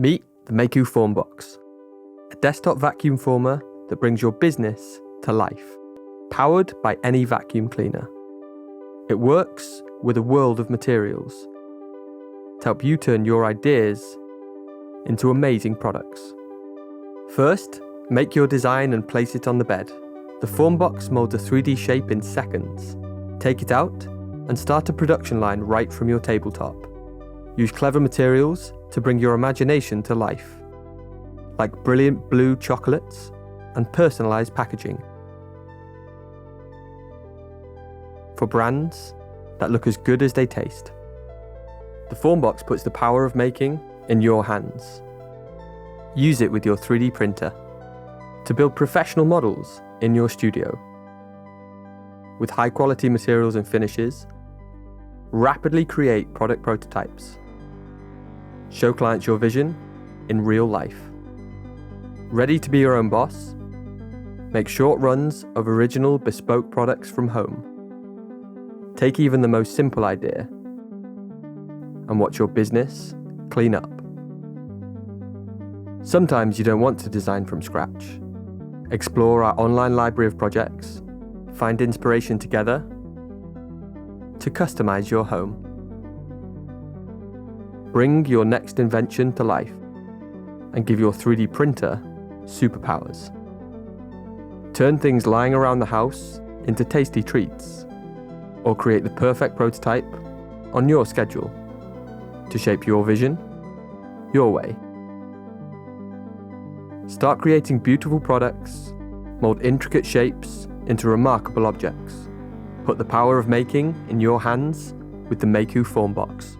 Meet the Mayku FormBox, a desktop vacuum former that brings your business to life, powered by any vacuum cleaner. It works with a world of materials to help you turn your ideas into amazing products. First, make your design and place it on the bed. The FormBox molds a 3D shape in seconds. Take it out and start a production line right from your tabletop. Use clever materials to bring your imagination to life, like brilliant blue chocolates and personalized packaging. For brands that look as good as they taste. The FormBox puts the power of making in your hands. Use it with your 3D printer to build professional models in your studio. With high quality materials and finishes, rapidly create product prototypes. Show clients your vision in real life. Ready to be your own boss? Make short runs of original bespoke products from home. Take even the most simple idea and watch your business clean up. Sometimes you don't want to design from scratch. Explore our online library of projects, find inspiration together to customize your home. Bring your next invention to life and give your 3D printer superpowers. Turn things lying around the house into tasty treats, or create the perfect prototype on your schedule to shape your vision, your way. Start creating beautiful products, mold intricate shapes into remarkable objects. Put the power of making in your hands with the Mayku FormBox.